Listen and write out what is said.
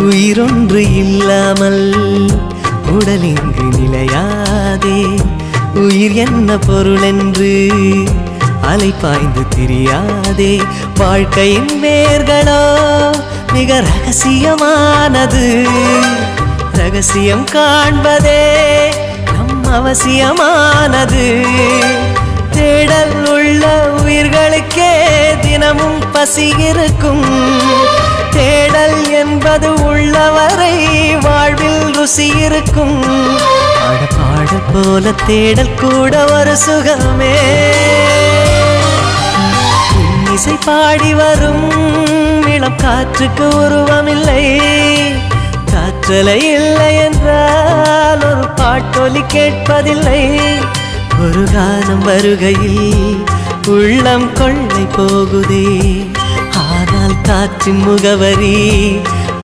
உயிரொன்று இல்லாமல் உடல் இங்கு நிலையாதே. உயிர் என்ன பொருள் என்று அலைப்பாய்ந்து தெரியாதே. வாழ்க்கையின் வேர்களோ மிக ரகசியமானது. ரகசியம் காண்பதே நம் அவசியமானது. தேடல் உள்ள உயிர்களுக்கே தினமும் பசி இருக்கும். தேடல் என்பது உள்ளவரை வாழ்வில் ருசி இருக்கும். பாடல் போல தேடல் கூட ஒரு சுகமே. இசை பாடி வரும் இளம் காற்றுக்கு உருவமில்லை. காற்றலை இல்லை என்றால் ஒரு பாட்டொலி கேட்பதில்லை. ஒரு காலம் வருகையில் உள்ளம் கொள்ளை போகுதே. ஆனால் காற்றின் முகவரி